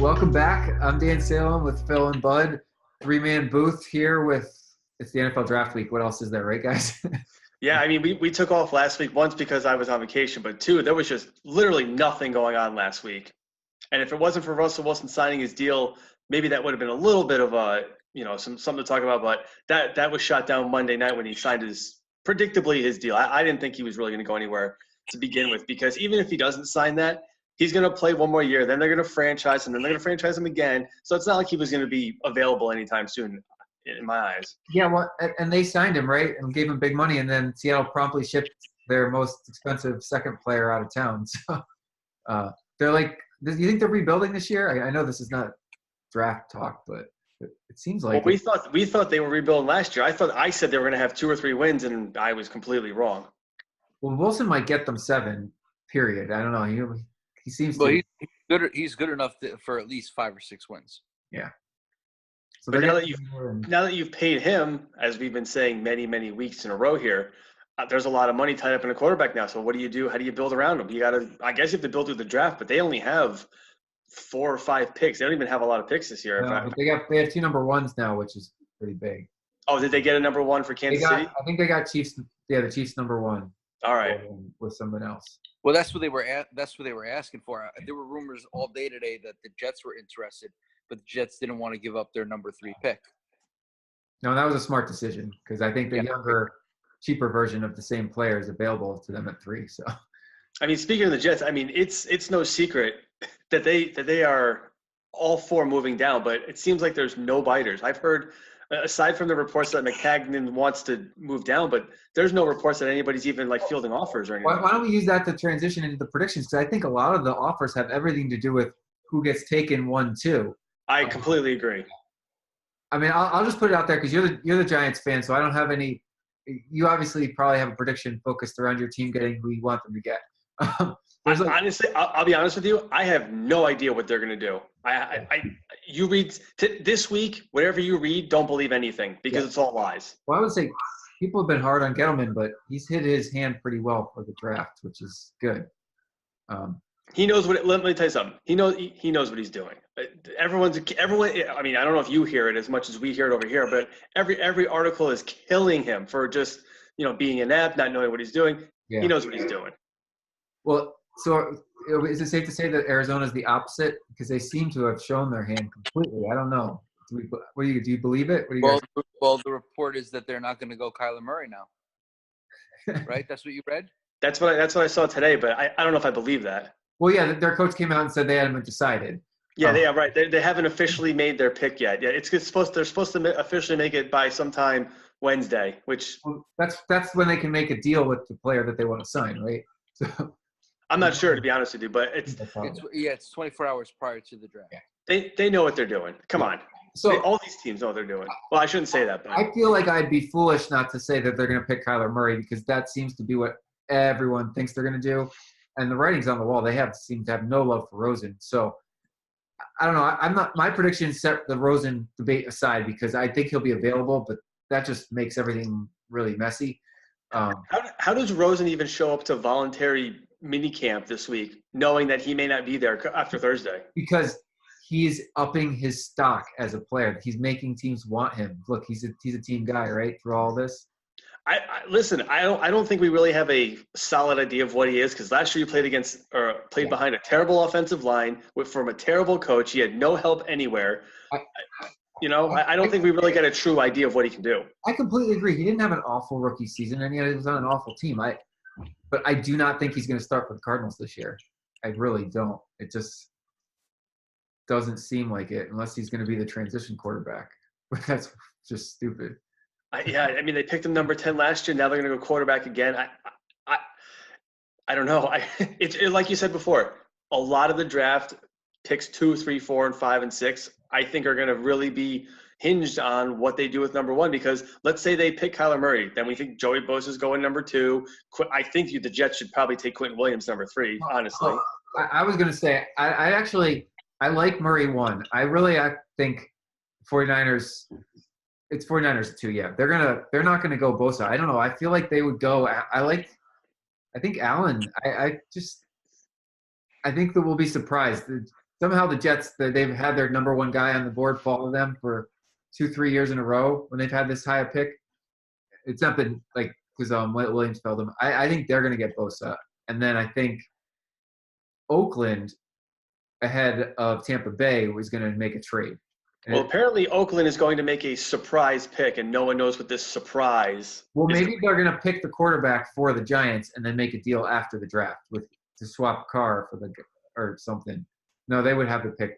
Welcome back. I'm Dan Salem with Phil and Bud. Three-man booth here it's the NFL draft week. What else is there, right, guys? Yeah, I mean, we took off last week, once because I was on vacation, but two, there was just literally nothing going on last week. And if it wasn't for Russell Wilson signing his deal, maybe that would have been a little bit of something to talk about. But that was shot down Monday night when he signed predictably his deal. I didn't think he was really going to go anywhere to begin with, because even if he doesn't sign that, he's going to play one more year. Then they're going to franchise him, then they're going to franchise him again. So it's not like he was going to be available anytime soon, in my eyes. Yeah, well, and they signed him, right, and gave him big money, and then Seattle promptly shipped their most expensive second player out of town. So they're like, do you think they're rebuilding this year? I know this is not draft talk, but it seems like. Well, we thought they were rebuilding last year. I said they were going to have 2 or 3 wins, and I was completely wrong. Well, Wilson might get them 7. Period. I don't know. He seems. Well, he's good enough for at least 5 or 6 wins. Yeah. So but now that you've paid him, as we've been saying many weeks in a row here, there's a lot of money tied up in a quarterback now. So what do you do? How do you build around him? I guess you have to build through the draft, but they only have 4 or 5 picks. They don't even have a lot of picks this year. No, but they have 2 number 1s now, which is pretty big. Oh, did they get a number 1 for Kansas City? I think they got Chiefs. Yeah, the Chiefs number 1. All right. With someone else. Well, that's what they were asking for. There were rumors all day today that the Jets were interested, but the Jets didn't want to give up their number 3 pick. No, that was a smart decision, because I think the younger, cheaper version of the same player is available to them at 3. So, I mean, speaking of the Jets, I mean, it's no secret that they are all 4 moving down, but it seems like there's no biters. I've heard, aside from the reports that McCagnon wants to move down, but there's no reports that anybody's even like fielding offers or anything. Why don't we use that to transition into the predictions? Because I think a lot of the offers have everything to do with who gets taken 1, 2. I completely agree. I mean, I'll just put it out there, because you're the Giants fan, so I don't have any. You obviously probably have a prediction focused around your team getting who you want them to get. Honestly, I'll be honest with you. I have no idea what they're going to do. You read this week, whatever you read, don't believe anything, because it's all lies. Well, I would say people have been hard on Gettleman, but he's hit his hand pretty well for the draft, which is good. He knows what. Let me tell you something. He knows what he's doing. Everyone. I mean, I don't know if you hear it as much as we hear it over here, but every article is killing him for just being inept, not knowing what he's doing. Yeah. He knows what he's doing. Well, so is it safe to say that Arizona is the opposite, because they seem to have shown their hand completely? I don't know. Do you believe it? Well, the report is that they're not going to go Kyler Murray now. Right? That's what you read? That's what I saw today, but I don't know if I believe that. Well, yeah, their coach came out and said they hadn't decided. Yeah, they are right. They haven't officially made their pick yet. Yeah, they're supposed to officially make it by sometime Wednesday, which that's when they can make a deal with the player that they want to sign, right? So I'm not sure, to be honest with you, but it's 24 hours prior to the draft. They know what they're doing. Come on. So all these teams know what they're doing. Well, I shouldn't say that. But I feel like I'd be foolish not to say that they're going to pick Kyler Murray, because that seems to be what everyone thinks they're going to do. And the writing's on the wall. They seem to have no love for Rosen. So I don't know. My prediction set the Rosen debate aside, because I think he'll be available, but that just makes everything really messy. How does Rosen even show up to voluntary minicamp this week, knowing that he may not be there after Thursday? Because he's upping his stock as a player. He's making teams want him. Look, he's a team guy, right? Through all this. Listen. I don't think we really have a solid idea of what he is, because last year you played behind a terrible offensive line from a terrible coach. He had no help anywhere. I don't think we really got a true idea of what he can do. I completely agree. He didn't have an awful rookie season, and yet he was on an awful team. But I do not think he's going to start for the Cardinals this year. I really don't. It just doesn't seem like it, unless he's going to be the transition quarterback. But that's just stupid. I mean, they picked him number 10 last year. Now they're going to go quarterback again. I don't know. It's like you said before, a lot of the draft picks 2, 3, 4, and 5, and 6, I think are going to really be hinged on what they do with number 1. Because let's say they pick Kyler Murray, then we think Joey Bosa's going number 2. I think the Jets should probably take Quentin Williams number 3. Honestly, I was going to say I like Murray 1. I think 49ers. It's 49ers 2, yeah. They're not gonna go Bosa. I don't know. I feel like they would go. I think Allen. I think that we'll be surprised. somehow the Jets, they've had their number one guy on the board follow them for 2-3 years in a row when they've had this high a pick. It's not been like because Williams felled them. I think they're going to get Bosa, and then I think Oakland ahead of Tampa Bay was going to make a trade. Well, apparently Oakland is going to make a surprise pick, and no one knows what this surprise. Well, maybe they're going to pick the quarterback for the Giants and then make a deal after the draft to swap Carr for or something. No, they would have to pick.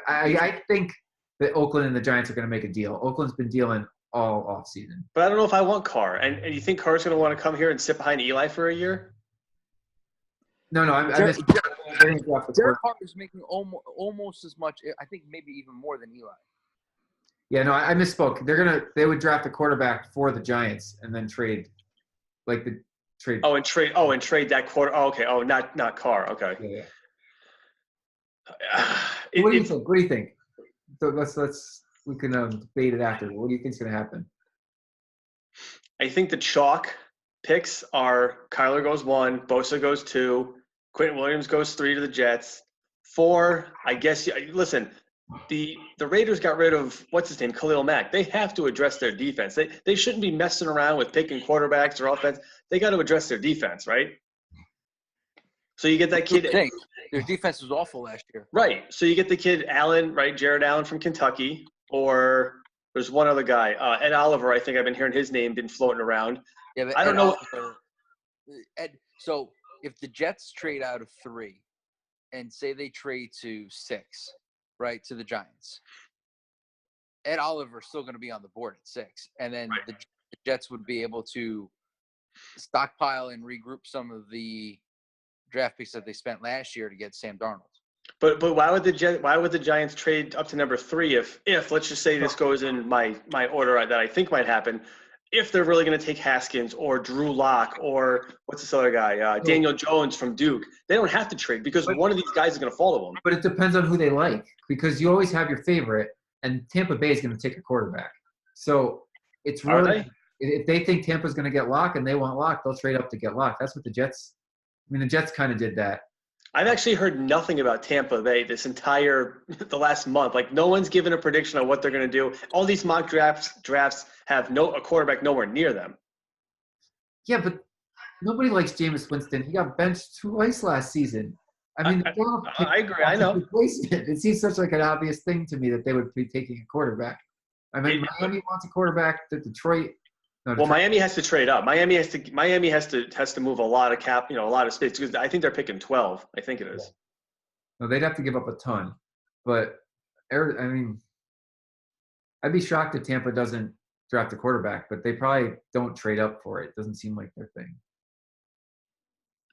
I think that Oakland and the Giants are going to make a deal. Oakland's been dealing all offseason. But I don't know if I want Carr. And you think Carr's going to want to come here and sit behind Eli for a year? No, Derek Carr is making almost as much. I think maybe even more than Eli. Yeah, no, I misspoke. They would draft a quarterback for the Giants and then trade, like the trade. And trade that quarter. Oh, okay. Oh, not Carr. Okay. Yeah. What do you think? What do you think? So we can debate it after. What do you think is going to happen? I think the chalk picks are Kyler goes 1, Bosa goes 2, Quentin Williams goes 3 to the Jets. 4, I guess. Listen, the Raiders got rid of what's his name, Khalil Mack. They have to address their defense. They shouldn't be messing around with picking quarterbacks or offense. They got to address their defense, right? So you get that kid. Their defense was awful last year. Right. So you get the kid Allen, right? Jared Allen from Kentucky, or there's one other guy, Ed Oliver. I think I've been hearing his name been floating around. Yeah, but I don't know. So if the Jets trade out of 3 and say they trade to 6, right, to the Giants, Ed Oliver's still going to be on the board at 6. And then the Jets would be able to stockpile and regroup some of the draft picks that they spent last year to get Sam Darnold. But why would the Giants trade up to number 3 if let's just say this goes in my order that I think might happen, if they're really going to take Haskins or Drew Lock or what's this other guy, Daniel Jones from Duke? They don't have to trade because one of these guys is going to follow them. But it depends on who they like because you always have your favorite, and Tampa Bay is going to take a quarterback. So it's really if they think Tampa's going to get Lock and they want Lock, they'll trade up to get Lock. That's what the Jets. I mean, the Jets kind of did that. I've actually heard nothing about Tampa Bay the last month. Like no one's given a prediction on what they're going to do. All these mock drafts have a quarterback nowhere near them. Yeah, but nobody likes Jameis Winston. He got benched twice last season. I mean, I agree. I know. It seems such like an obvious thing to me that they would be taking a quarterback. I mean, Miami wants a quarterback. Detroit. Miami has to trade up. Miami has to move a lot of cap, a lot of space because I think they're picking 12. I think it is. No, they'd have to give up a ton. But I mean, I'd be shocked if Tampa doesn't draft a quarterback, but they probably don't trade up for it. It doesn't seem like their thing.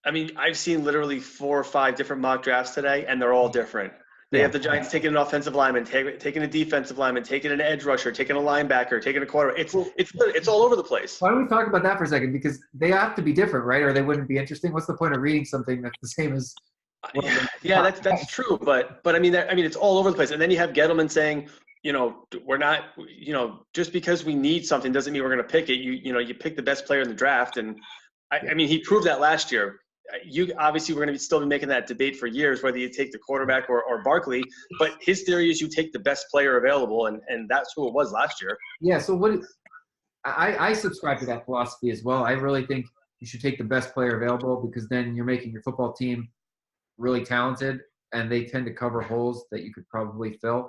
I mean, I've seen literally 4 or 5 different mock drafts today, and they're all different. They have the Giants taking an offensive lineman, taking a defensive lineman, taking an edge rusher, taking a linebacker, taking a quarterback. It's all over the place. Why don't we talk about that for a second? Because they have to be different, right? Or they wouldn't be interesting. What's the point of reading something that's the same as? Yeah, that's true. But I mean, it's all over the place. And then you have Gettleman saying, we're not, just because we need something doesn't mean we're going to pick it. You pick the best player in the draft, and I mean, he proved that last year. Obviously we're going to still be making that debate for years whether you take the quarterback or Barkley, but his theory is you take the best player available, and that's who it was last year. Yeah, so I subscribe to that philosophy as well. I really think you should take the best player available because then you're making your football team really talented, and they tend to cover holes that you could probably fill.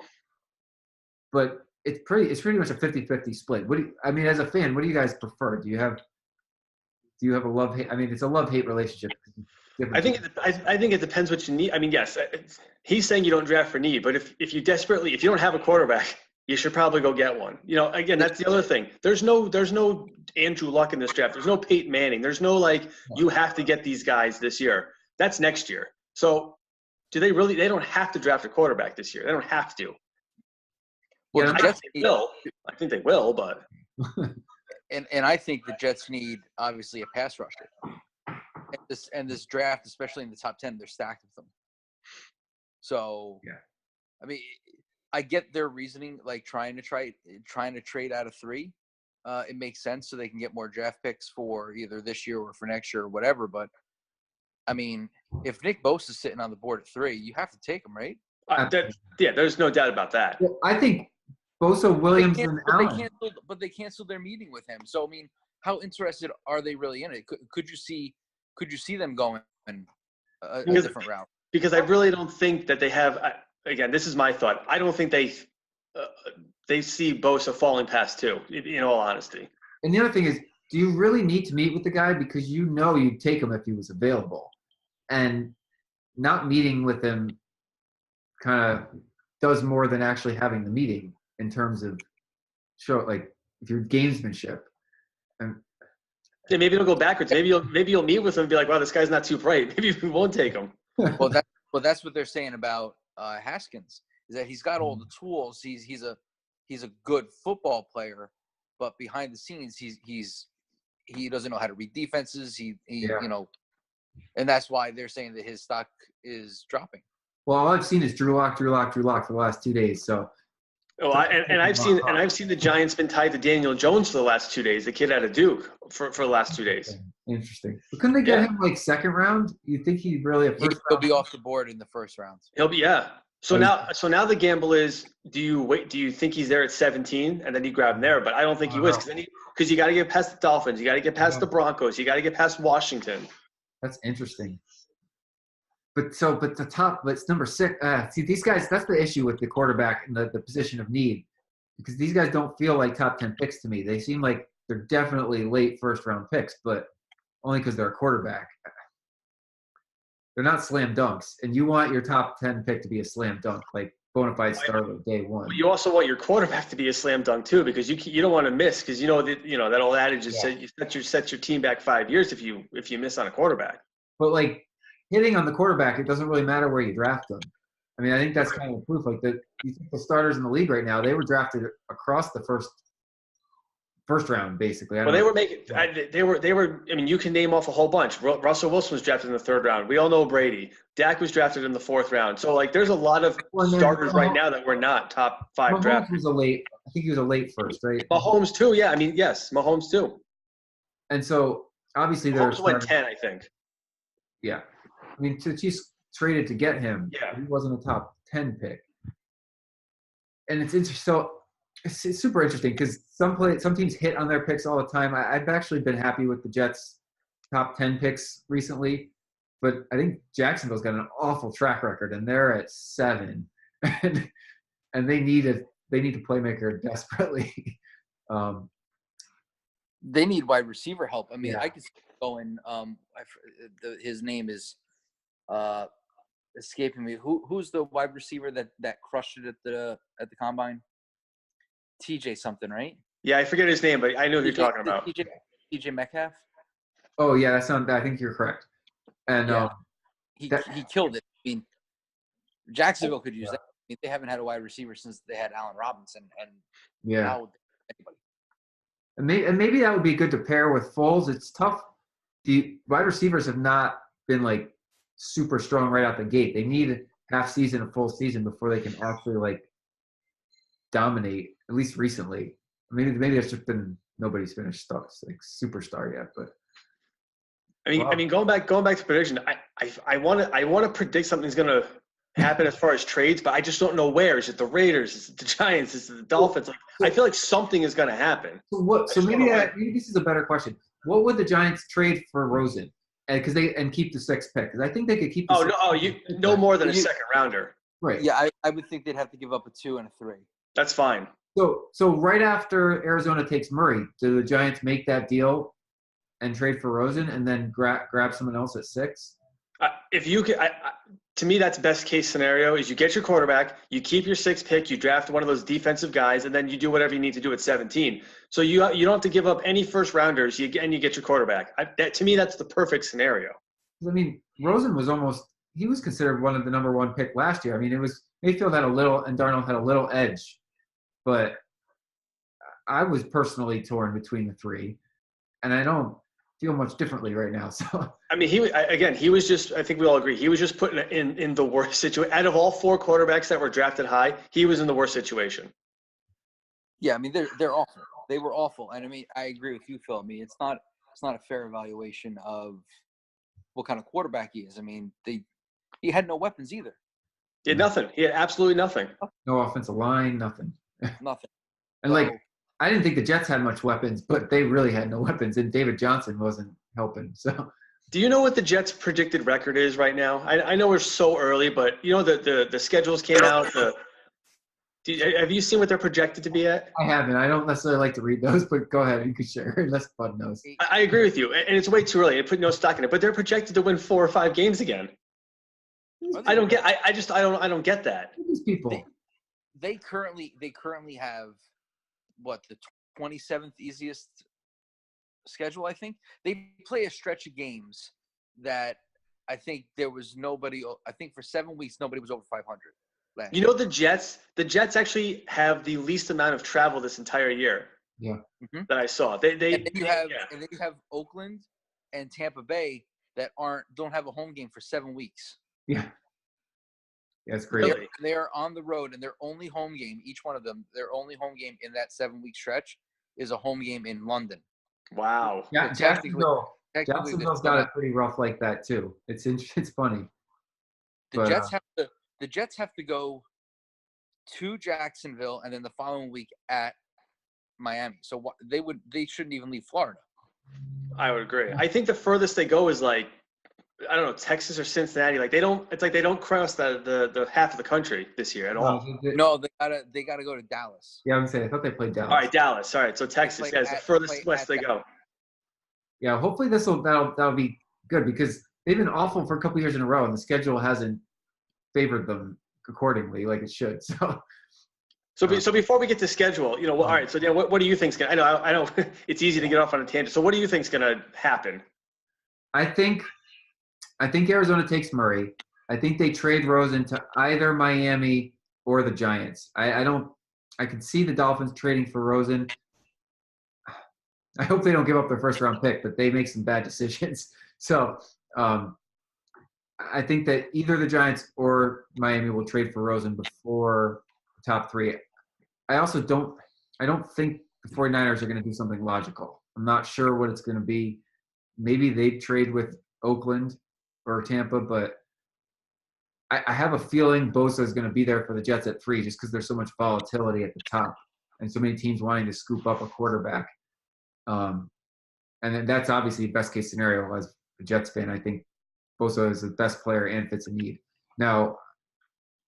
But it's pretty much a 50-50 split. As a fan, what do you guys prefer? Do you have a love-hate? I mean, it's a love-hate relationship. I think it depends what you need. I mean, yes, he's saying you don't draft for need, but if you don't have a quarterback, you should probably go get one. Again, that's the other thing. There's no Andrew Luck in this draft. There's no Peyton Manning. There's no you have to get these guys this year. That's next year. So do they really? They don't have to draft a quarterback this year. They don't have to. Well, I think they will, but. And I think the Jets need obviously a pass rusher. And this draft, especially in the top 10, they're stacked with them. So yeah, I mean, I get their reasoning, like trying to trade out of 3. It makes sense so they can get more draft picks for either this year or for next year or whatever. But I mean, if Nick Bosa is sitting on the board at 3, you have to take him, right? There's no doubt about that. Well, I think Bosa, Williams, and Allen. They canceled their meeting with him. So I mean, how interested are they really in it? Could you see them going a different route? Because I really don't think that they have. Again, this is my thought. I don't think they see Bosa falling past 2. In all honesty. And the other thing is, do you really need to meet with the guy because you'd take him if he was available, and not meeting with him kind of does more than actually having the meeting in terms of if your gamesmanship. And yeah, maybe it'll go backwards. Maybe you'll meet with him and be like, wow, this guy's not too bright. Maybe we won't take him. Well, that's what they're saying about Haskins, is that he's got all the tools. He's a good football player, but behind the scenes, he doesn't know how to read defenses. And that's why they're saying that his stock is dropping. Well, all I've seen is Drew Lock for the last 2 days. So. Oh, I've seen the Giants been tied to Daniel Jones for the last 2 days. The kid out of Duke for the last 2 days. Interesting. But couldn't they get him second round? You think he'd really he'll be off the board in the first round. He'll be So now the gamble is: do you think he's there at 17 and then you grab him there? But I don't think he was because you got to get past the Dolphins, you got to get past the Broncos, you got to get past Washington. That's interesting. But it's number 6. See, these guys, that's the issue with the quarterback in the position of need, because these guys don't feel like top 10 picks to me. They seem like they're definitely late first round picks, but only because they're a quarterback. They're not slam dunks, and you want your top 10 pick to be a slam dunk, like bona fide starter day one. But you also want your quarterback to be a slam dunk too, because you don't want to miss, because that old adage is you set your team back 5 years if you miss on a quarterback. But hitting on the quarterback, it doesn't really matter where you draft them. I mean, I think that's kind of proof. You think the starters in the league right now, they were drafted across the first round, basically. Well, they were. I mean, you can name off a whole bunch. Russell Wilson was drafted in the 3rd round. We all know Brady. Dak was drafted in the 4th round. So there's a lot of starters right now that were not top 5 drafted. I think he was a late first, right? Mahomes too. Yeah, I mean, yes, Mahomes too. And so obviously Mahomes went 10, I think. Yeah. I mean, the Chiefs traded to get him. Yeah. He wasn't a top 10 pick. And it's interesting. So it's super interesting because some teams hit on their picks all the time. I've actually been happy with the Jets' top 10 picks recently, but I think Jacksonville's got an awful track record, and they're at 7, and they need a playmaker desperately. They need wide receiver help. I mean, I could see going. His name is escaping me. Who's the wide receiver that crushed it at the combine? TJ something, right? Yeah, I forget his name, but I know who you're talking about. TJ Metcalf. Oh yeah, I think you're correct. And he killed it. I mean, Jacksonville could use that. I mean, they haven't had a wide receiver since they had Allen Robinson, and now anybody. And maybe that would be good to pair with Foles. It's tough. The wide receivers have not been super strong right out the gate. They need half season, a full season before they can actually dominate. At least recently. Maybe it's just been nobody's finished superstar yet. But I mean, going back to prediction, I want to predict something's going to happen as far as trades, but I just don't know where. Is it the Raiders? Is it the Giants? Is it the Dolphins? I feel like something is going to happen. So maybe this is a better question. What would the Giants trade for Rosen? And keep the 6th pick? Because I think they could keep. No more than a second rounder. Right. Yeah, I would think they'd have to give up a 2 and a 3. That's fine. So right after Arizona takes Murray, do the Giants make that deal and trade for Rosen and then grab someone else at 6? If you could, to me, that's best case scenario. Is you get your quarterback, you keep your 6th pick, you draft one of those defensive guys, and then you do whatever you need to do at 17. So you don't have to give up any first rounders, and you get your quarterback. To me, that's the perfect scenario. I mean, Rosen he was considered one of the number 1 pick last year. I mean, it was Mayfield had a little and Darnold had a little edge. But I was personally torn between the 3, and I don't feel much differently right now. So I mean, he was just. I think we all agree he was just put in the worst situation. Out of all 4 quarterbacks that were drafted high, he was in the worst situation. Yeah, I mean they're awful. They were awful, and I mean I agree with you, Phil. I mean it's not a fair evaluation of what kind of quarterback he is. I mean he had no weapons either. He had nothing. He had absolutely nothing. No offensive line, nothing. Nothing. And I didn't think the Jets had much weapons, but they really had no weapons, and David Johnson wasn't helping. So, do you know what the Jets' predicted record is right now? I know we're so early, but the schedules came out. Have you seen what they're projected to be at? I haven't. I don't necessarily like to read those, but go ahead. You can share unless Bud knows. I agree with you, and it's way too early. I put no stock in it, but they're projected to win 4 or 5 games again. I don't get. I don't get that. These people. They currently have what, the 27th easiest schedule. I think they play a stretch of games that I think there was nobody. I think for 7 weeks nobody was over 500. You know, the Jets actually have the least amount of travel this entire year. Yeah. That I saw. And then you have Oakland and Tampa Bay that don't have a home game for 7 weeks. Yeah. That's great. They're on the road, and their only home game, each one of them, their only home game in that 7-week stretch is a home game in London. Wow. Yeah, Jacksonville's got it pretty rough like that too. It's funny. The Jets have to go to Jacksonville and then the following week at Miami. So they shouldn't even leave Florida. I would agree. I think the furthest they go is like, I don't know, Texas or Cincinnati. Like they don't cross the half of the country this year at all. No, they gotta go to Dallas. Yeah, I was saying I thought they played Dallas. All right, Dallas. All right, so Texas is the furthest west they go. Yeah, hopefully that'll be good because they've been awful for a couple years in a row, and the schedule hasn't favored them accordingly like it should. So before we get to schedule, all right. So Dan, what do you think's gonna? I know it's easy to get off on a tangent. So what do you think's gonna happen? I think Arizona takes Murray. I think they trade Rosen to either Miami or the Giants. I could see the Dolphins trading for Rosen. I hope they don't give up their first round pick, but they make some bad decisions. So I think that either the Giants or Miami will trade for Rosen before the top 3. I don't think the 49ers are going to do something logical. I'm not sure what it's going to be. Maybe they trade with Oakland or Tampa, but I have a feeling Bosa is going to be there for the Jets at 3 just because there's so much volatility at the top and so many teams wanting to scoop up a quarterback. And then that's obviously best case scenario as a Jets fan. I think Bosa is the best player and fits a need. Now,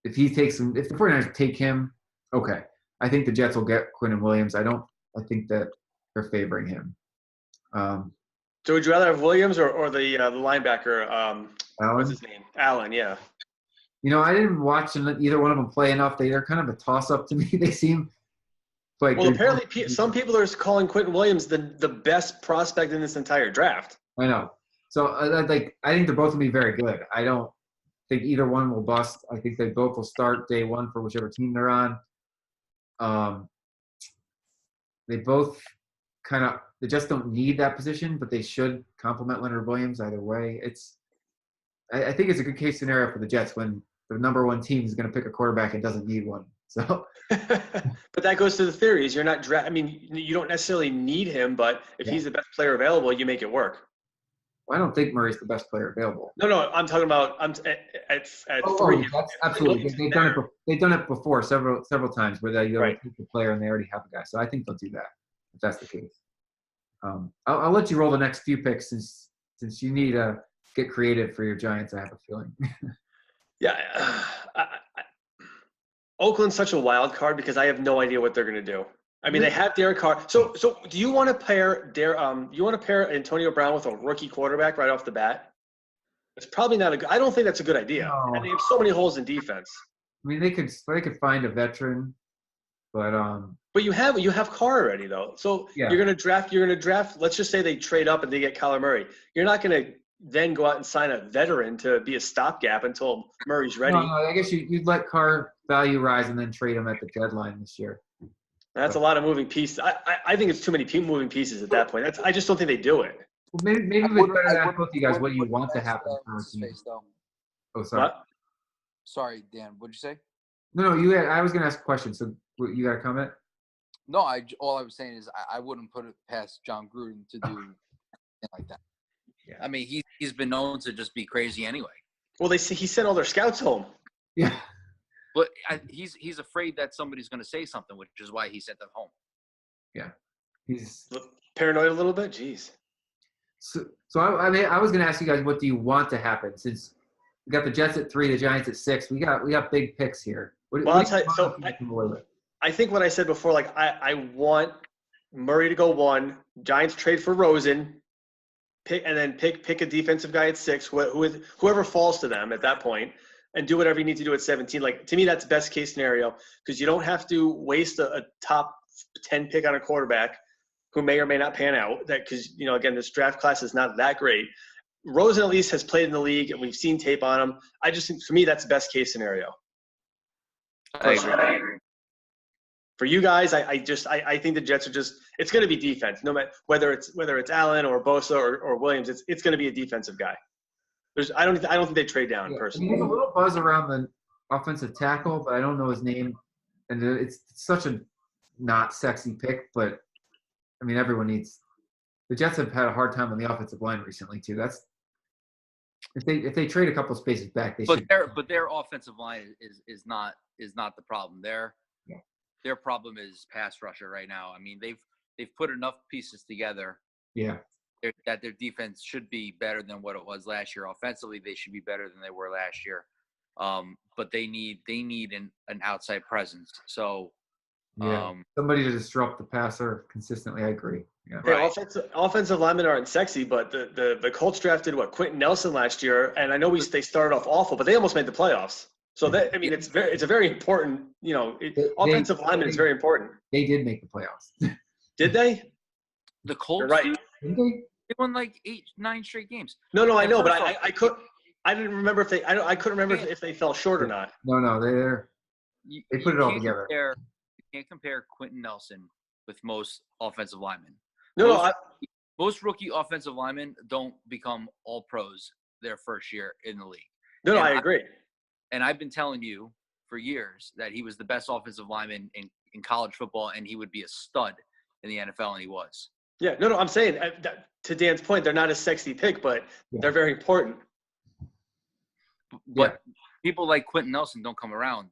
if the 49ers take him, okay. I think the Jets will get Quinnen Williams. I think that they're favoring him. So would you rather have Williams or the linebacker? Allen? What's his name? Allen, yeah. I didn't watch either one of them play enough. They're kind of a toss-up to me. They seem like. Well, apparently some people are calling Quinnen Williams the best prospect in this entire draft. I know. So I think they're both going to be very good. I don't think either one will bust. I think they both will start day one for whichever team they're on. They both they just don't need that position, but they should complement Leonard Williams either way. I think it's a good case scenario for the Jets when the number 1 team is going to pick a quarterback and doesn't need one. So, but that goes to the theories. You're not you don't necessarily need him, but if he's the best player available, you make it work. Well, I don't think Murray's the best player available. No, I'm talking about at 3. That's absolutely. They've done it before several times where they take the player and they already have a guy. So I think they'll do that if that's the case. I'll let you roll the next few picks since you need to get creative for your Giants. I have a feeling. Yeah, Oakland's such a wild card because I have no idea what they're going to do. I mean, they have Derek Carr. So do you want to pair Antonio Brown with a rookie quarterback right off the bat? It's probably not I don't think that's a good idea. No. And they have so many holes in defense. I mean, they could find a veteran, but you have Carr already though. So you're going to draft. Let's just say they trade up and they get Kyler Murray. You're not going to then go out and sign a veteran to be a stopgap until Murray's ready. No, I guess you'd let Carr value rise and then trade him at the deadline this year. That's a lot of moving pieces. I think it's too many moving pieces at that point. I just don't think they do it. Well, maybe we'd better ask both you guys what do you want to happen for a team. Oh, sorry. What? Sorry, Dan. What'd you say? No, I was going to ask a question. So you got a comment? No, all I was saying is I wouldn't put it past John Gruden to do anything like that. Yeah. I mean, he's been known to just be crazy anyway. Well, he sent all their scouts home. Yeah. But he's afraid that somebody's going to say something, which is why he sent them home. Yeah, he's paranoid a little bit. Jeez. So I mean, I was going to ask you guys, what do you want to happen? Since we got the Jets at 3, the Giants at 6, we got big picks here. I'll tell you. So I think what I said before, like I want Murray to go 1, Giants trade for Rosen, pick a defensive guy at 6, whoever falls to them at that point, and do whatever you need to do at 17. Like, to me, that's best case scenario, because you don't have to waste a top 10 pick on a quarterback who may or may not pan out. That because again, this draft class is not that great. Rosen at least has played in the league, and we've seen tape on him. I just think, for me, that's the best case scenario. I agree. For you guys, I think the Jets are it's going to be defense. No matter whether it's Allen or Bosa or Williams, it's going to be a defensive guy. I don't think they trade down personally. There's a little buzz around the offensive tackle, but I don't know his name, and it's such a not sexy pick. But I mean, everyone needs. The Jets have had a hard time on the offensive line recently too. That's if they trade a couple spaces back, they should. But their offensive line is not the problem. Their problem is pass rusher right now. I mean, they've put enough pieces together. Yeah. That their defense should be better than what it was last year. Offensively, they should be better than they were last year. But they need an outside presence. So somebody to disrupt the passer consistently. I agree. Yeah. Right. Offensive linemen aren't sexy, but the Colts drafted Quentin Nelson last year, and I know they started off awful, but they almost made the playoffs. So it's a very important. Offensive lineman is very important. They did make the playoffs. Did they? The Colts, you're right. They won like 8-9 straight games. No, I know, but I didn't remember if I couldn't remember if they fell short or not. No, they put it all together. You can't compare Quentin Nelson with most offensive linemen. Most rookie offensive linemen don't become all pros their first year in the league. No, I agree. And I've been telling you for years that he was the best offensive lineman in college football, and he would be a stud in the NFL, and he was. Yeah, no, I'm saying, to Dan's point, they're not a sexy pick, but they're very important. But people like Quentin Nelson don't come around.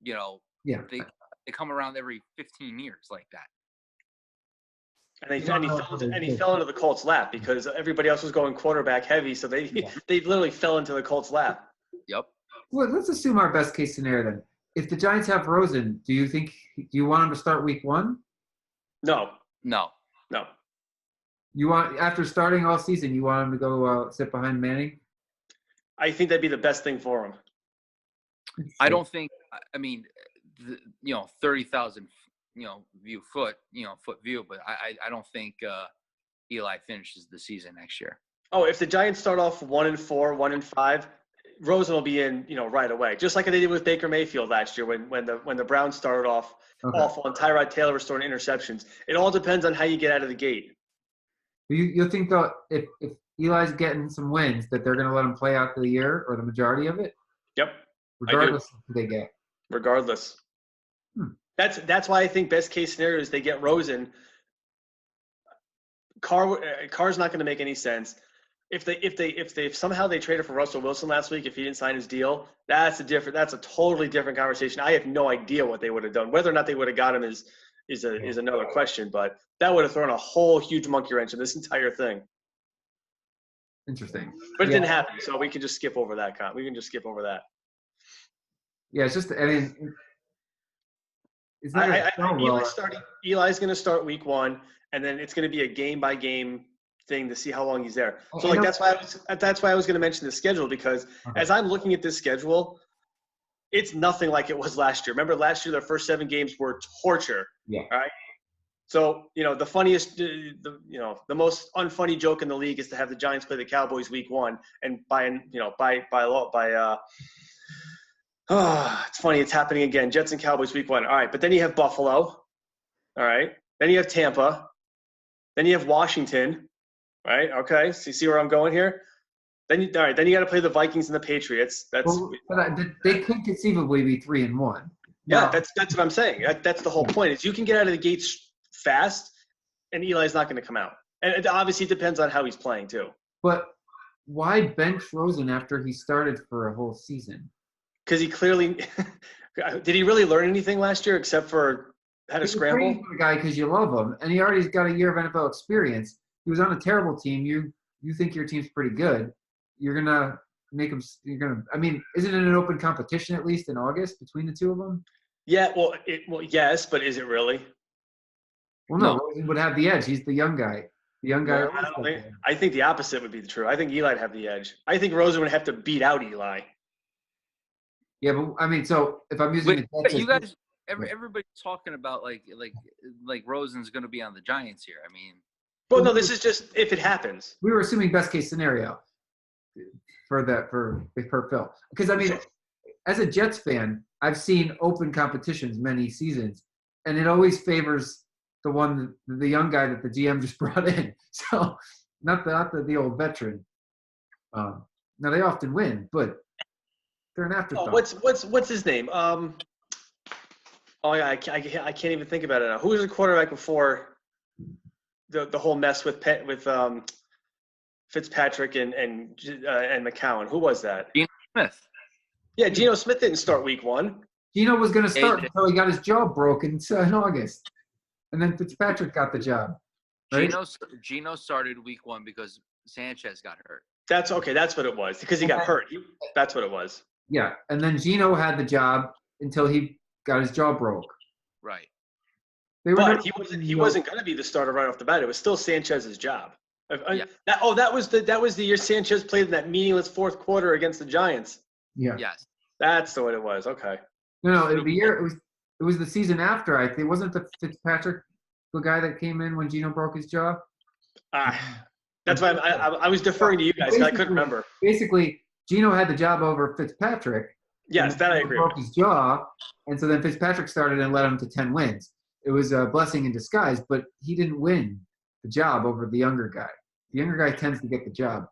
They come around every 15 years like that. And he fell into the Colts' lap because everybody else was going quarterback heavy, so they literally fell into the Colts' lap. Yep. Well, let's assume our best case scenario then. If the Giants have Rosen, do you want him to start week 1? No. You want, after starting all season, you want him to go sit behind Manning? I think that'd be the best thing for him. I don't think. I mean, 30,000 foot view, but I don't think Eli finishes the season next year. Oh, if the Giants start off 1-4, 1-5, Rosen will be in, right away. Just like they did with Baker Mayfield last year when the Browns started off awful and Tyrod Taylor was throwing interceptions. It all depends on how you get out of the gate. You think that if Eli's getting some wins, that they're going to let him play out the year or the majority of it? Yep. Regardless of who they get. Regardless. That's why I think best case scenario is they get Rosen. Carr's not going to make any sense. If somehow they traded for Russell Wilson last week, if he didn't sign his deal, that's a totally different conversation. I have no idea what they would have done. Whether or not they would have got him is another question, but that would have thrown a whole huge monkey wrench in this entire thing. Interesting. But it didn't happen, so we can just skip over that. We can just skip over that. Yeah, it's just, I mean, Eli's going to start week 1, and then it's going to be a game-by-game thing to see how long he's there. So, that's why I was going to mention the schedule, because as I'm looking at this schedule, it's nothing like it was last year. Remember last year, their first 7 games were torture. Yeah. All right. So, the funniest, the most unfunny joke in the league is to have the Giants play the Cowboys week 1, and it's funny. It's happening again. Jets and Cowboys week 1. All right. But then you have Buffalo. All right. Then you have Tampa. Then you have Washington. Right. Okay. So you see where I'm going here? Then you got to play the Vikings and the Patriots. They could conceivably be 3-1. Yeah. That's what I'm saying. That's the whole point, is you can get out of the gates fast and Eli's not going to come out. And it obviously depends on how he's playing too. But why bench Rosen after he started for a whole season? Because he clearly did he really learn anything last year except for how to You're scramble? praying for the guy because you love him, and he already's got a year of NFL experience. He was on a terrible team. You think your team's pretty good. You're gonna make him. You're gonna. I mean, isn't it an open competition at least in August between the two of them? Yeah, well, yes, but is it really? Well, no. No. Rosen would have the edge. He's the young guy. The young guy. No, I think the opposite would be true. I think Eli'd have the edge. I think Rosen would have to beat out Eli. Yeah, but I mean, so if I'm using the But you guys, everybody's talking about like Rosen's going to be on the Giants here. I mean, Well, no, this is just if it happens. we were assuming best case scenario for Phil, because I mean, as a Jets fan, I've seen open competitions many seasons, and it always favors the young guy that the GM just brought in. So not the old veteran. Now they often win, but they're an afterthought. What's his name? Oh yeah, I can't even think about it now. Who was the quarterback before the whole mess with Fitzpatrick and McCown? Who was that? Geno Smith. Yeah, Geno Smith didn't start week 1. Geno was going to start until he got his jaw broken in August, and then Fitzpatrick got the job. Right? Geno started week 1 because Sanchez got hurt. That's okay. That's what it was because he got hurt. That's what it was. Yeah, and then Geno had the job until he got his jaw broke. Right. But he wasn't going to be the starter right off the bat. It was still Sanchez's job. Yeah. That was the year Sanchez played in that meaningless fourth quarter against the Giants. Yeah. Yes. That's what it was. Okay. No, it was the season after. I think it wasn't the Fitzpatrick, the guy that came in when Geno broke his jaw. That's why I was deferring to you guys. I couldn't remember. Basically, Geno had the job over Fitzpatrick. Yes, that I agree. Broke his jaw, and so then Fitzpatrick started and led him to 10 wins. It was a blessing in disguise, but he didn't win the job over the younger guy. The younger guy tends to get the job.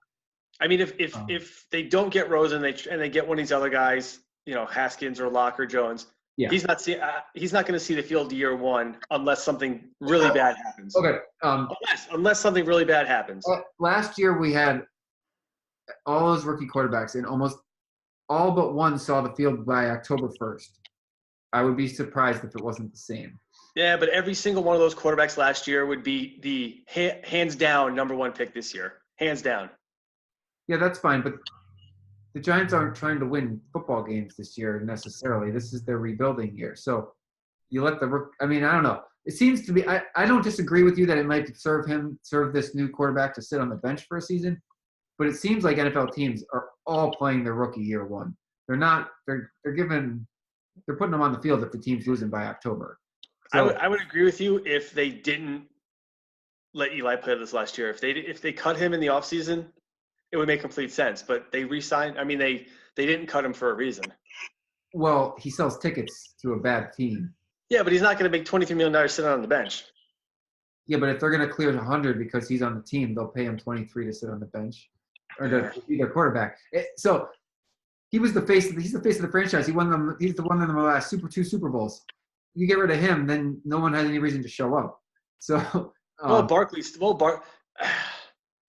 I mean, if they don't get Rosen and they get one of these other guys, Haskins or Locke or Jones, yeah. he's not going to see the field year 1 unless something really bad happens. Okay. Unless something really bad happens. Last year we had all those rookie quarterbacks, and almost all but one saw the field by October 1st. I would be surprised if it wasn't the same. Yeah, but every single one of those quarterbacks last year would be the hands down number 1 pick this year. Hands down. Yeah, that's fine, but the Giants aren't trying to win football games this year necessarily. This is their rebuilding year. So you let I don't know. It seems to be I don't disagree with you that it might serve this new quarterback to sit on the bench for a season, but it seems like NFL teams are all playing their rookie year 1. They're not they're putting them on the field if the team's losing by October. So, I would agree with you if they didn't let Eli play this last year. If they cut him in the offseason, it would make complete sense. But they re-signed. I mean, they didn't cut him for a reason. Well, he sells tickets to a bad team. Yeah, but he's not going to make $23 million sitting on the bench. Yeah, but if they're going to clear 100 because he's on the team, they'll pay him 23 to sit on the bench or to be their quarterback. So he's the face of the franchise. He's the one in the last two Super Bowls. You get rid of him, then no one has any reason to show up. So Barkley's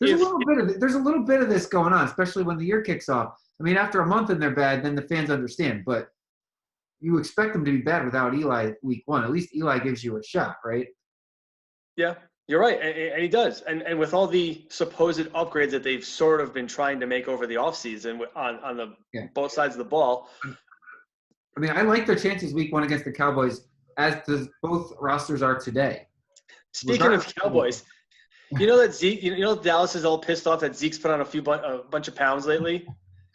there's a little bit of this going on, especially when the year kicks off. I mean, after a month and they're bad, then the fans understand. But you expect them to be bad without Eli week 1. At least Eli gives you a shot, right? Yeah, you're right, and he does. And with all the supposed upgrades that they've sort of been trying to make over the offseason on the both sides of the ball. I mean, I like their chances week 1 against the Cowboys, as does both rosters are today. Speaking of Cowboys, you know that Zeke, Dallas is all pissed off that Zeke's put on a bunch of pounds lately.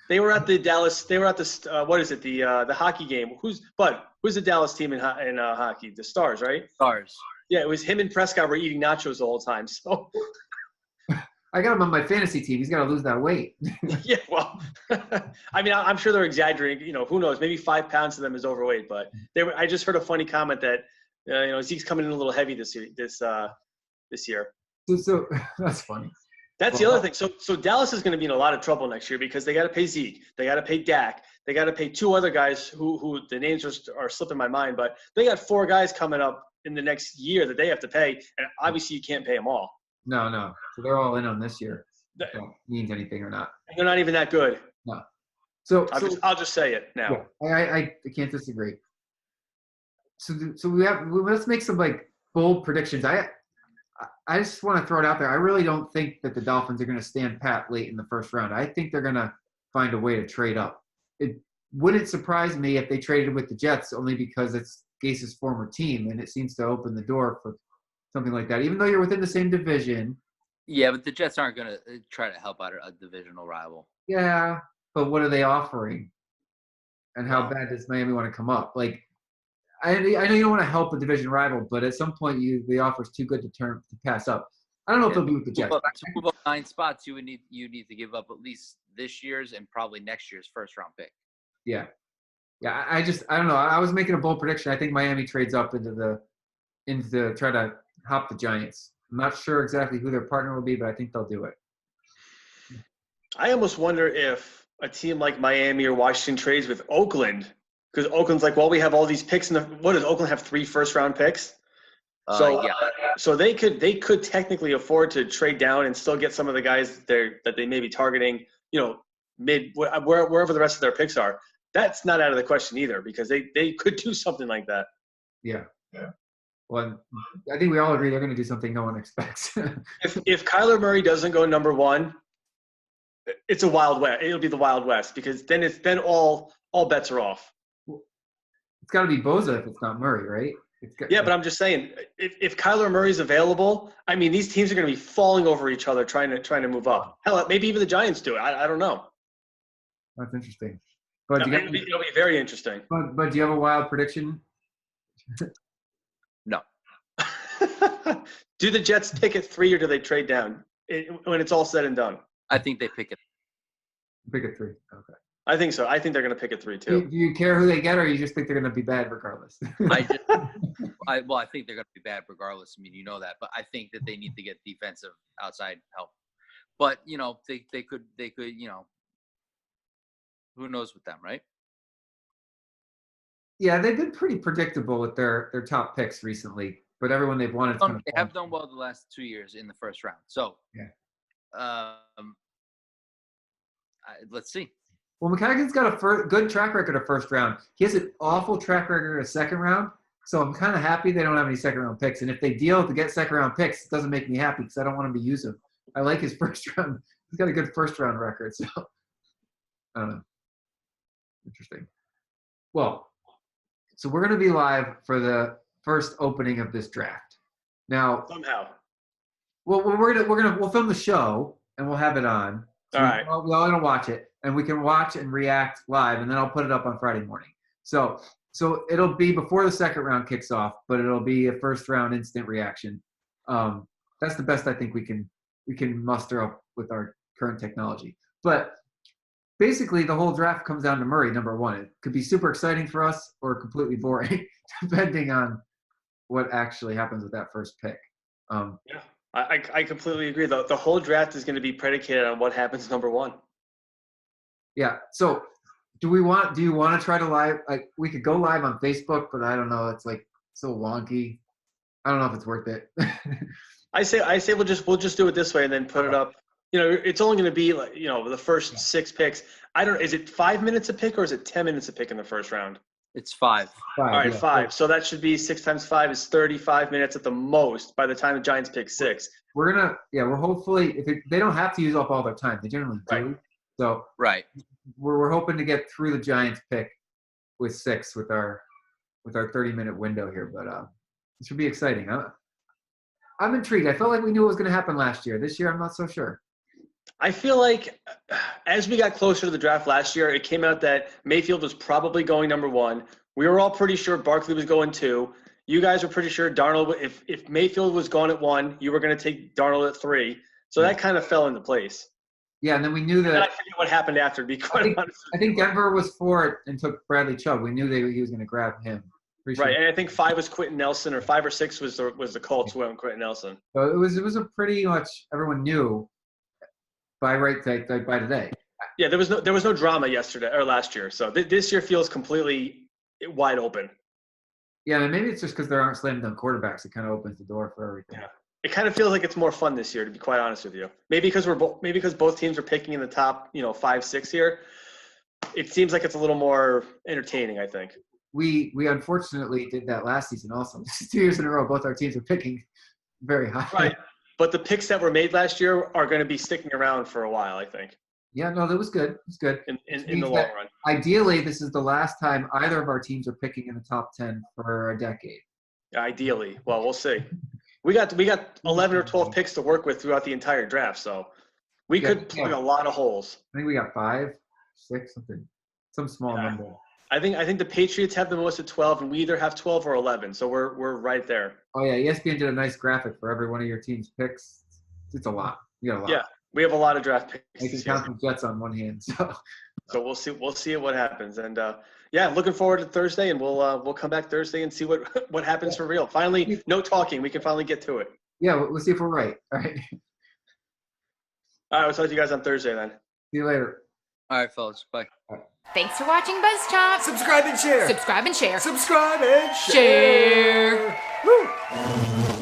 They were at the the hockey game. Who's the Dallas team in hockey? The Stars, right? Stars. Yeah, it was him and Prescott were eating nachos the whole time. So I got him on my fantasy team. He's got to lose that weight. Yeah, well, I mean, I'm sure they're exaggerating. Who knows? Maybe 5 pounds to them is overweight. But I just heard a funny comment that Zeke's coming in a little heavy this year. So that's funny. That's the other thing. So Dallas is going to be in a lot of trouble next year because they got to pay Zeke, they got to pay Dak, they got to pay 2 other guys who the names are slipping my mind, but they got 4 guys coming up in the next year that they have to pay, and obviously you can't pay them all. No. So they're all in on this year. If that means anything or not. And they're not even that good. No. I'll just say it now. Yeah, I can't disagree. So let's make some like bold predictions. I just want to throw it out there. I really don't think that the Dolphins are going to stand pat late in the first round. I think they're going to find a way to trade up. It wouldn't surprise me if they traded with the Jets, only because it's Gase's former team, and it seems to open the door for something like that. Even though you're within the same division. Yeah, but the Jets aren't going to try to help out a divisional rival. Yeah, but what are they offering? And how bad does Miami want to come up? Like, I know you don't want to help a division rival, but at some point the offer's too good to pass up. I don't know if they'll be with the Jets. To move up 9 spots, you need to give up at least this year's and probably next year's first round pick. Yeah. I don't know. I was making a bold prediction. I think Miami trades up into try to hop the Giants. I'm not sure exactly who their partner will be, but I think they'll do it. I almost wonder if a team like Miami or Washington trades with Oakland, because Oakland's like, well, we have all these picks what does Oakland have 3 first-round picks? So they could technically afford to trade down and still get some of the guys that they may be targeting, wherever the rest of their picks are. That's not out of the question either, because they could do something like that. Yeah. Well, I think we all agree they're going to do something no one expects. If Kyler Murray doesn't go number 1, it's a Wild West. It'll be the Wild West, because then all bets are off. It's got to be Boza if it's not Murray, right? But I'm just saying, if Kyler Murray's available, I mean, these teams are going to be falling over each other trying to move up. Hell, maybe even the Giants do it. I don't know. That's interesting. But it'll be very interesting. But do you have a wild prediction? No. Do the Jets pick at 3 or do they trade down when it's all said and done? I think they pick it. Pick at 3. Okay. I think so. I think they're going to pick at 3 too. Do you care who they get, or you just think they're going to be bad regardless? I think they're going to be bad regardless. I mean, you know that, but I think that they need to get defensive outside help. But they could, who knows with them, right? Yeah, they've been pretty predictable with their top picks recently, but everyone they've wanted. They have done well the last 2 years in the first round. So, let's see. Well, McCaggan's got a good track record of first round. He has an awful track record of second round, so I'm kind of happy they don't have any second round picks. And if they deal to get second round picks, it doesn't make me happy because I don't want him to use them. I like his first round. He's got a good first round record, so I don't know. Interesting. Well, so we're going to be live for the first opening of this draft. Now, somehow. Well, we'll film the show and we'll have it on. So all right. We're all gonna watch it, and we can watch and react live, and then I'll put it up on Friday morning. So it'll be before the second round kicks off, but it'll be a first round instant reaction. That's the best I think we can muster up with our current technology. But basically, the whole draft comes down to Murray, number 1. It could be super exciting for us or completely boring, depending on what actually happens with that first pick. I completely agree. The whole draft is going to be predicated on what happens number 1. Yeah. So do you want to try to live? Like, we could go live on Facebook, but I don't know. It's like so wonky. I don't know if it's worth it. I say we'll just do it this way and then put it up. It's only going to be like, the first 6 picks. Is it 5 minutes a pick or is it 10 minutes a pick in the first round? It's 5. All right, 5. So that should be 6 times 5 is 35 minutes at the most by the time the Giants pick 6. We're hopefully, they don't have to use up all their time. They generally do. Right. So we're hoping to get through the Giants pick with 6 with our 30-minute window here. But it should be exciting. I'm intrigued. I felt like we knew what was going to happen last year. This year, I'm not so sure. I feel like as we got closer to the draft last year, it came out that Mayfield was probably going number 1. We were all pretty sure Barkley was going 2. You guys were pretty sure Darnold, if Mayfield was gone at 1, you were going to take Darnold at 3. So that kind of fell into place. Yeah, and then we knew that. And I forget what happened after, to be quite honest. I think Denver was for it and took Bradley Chubb. We knew he was going to grab him. Right, and I think 5 was Quentin Nelson, or 5 or 6 was the Colts who went with Quentin Nelson. So it was a pretty much everyone knew by today. Yeah, there was no drama yesterday or last year. So this year feels completely wide open. Yeah, and maybe it's just because there aren't slam dunk quarterbacks. It kind of opens the door for everything. Yeah, it kind of feels like it's more fun this year, to be quite honest with you. Maybe because both teams are picking in the top, 5, 6 here. it seems like it's a little more entertaining, I think. We unfortunately did that last season also. 2 years in a row, both our teams are picking very high. Right. But the picks that were made last year are going to be sticking around for a while, I think. Yeah, no, that was good. It was good. In the long run. Ideally, this is the last time either of our teams are picking in the top 10 for a decade. Ideally. Well, we'll see. We got 11 or 12 picks to work with throughout the entire draft, so we could plug a lot of holes. I think we got 5, 6, something, some small number. I think the Patriots have the most at 12, and we either have 12 or 11, so we're right there. Oh yeah, ESPN did a nice graphic for every one of your team's picks. It's a lot. You got a lot. Yeah, we have a lot of draft picks. I can count the Jets on one hand. So we'll see what happens, and looking forward to Thursday, and we'll come back Thursday and see what happens for real. Finally, no talking. We can finally get to it. Yeah, we'll see if we're right. All right. All right, we'll talk to you guys on Thursday then. See you later. All right, fellas. Bye. Thanks for watching BuzzChomp. Subscribe and share. Subscribe and share. Subscribe and share. Share. Woo!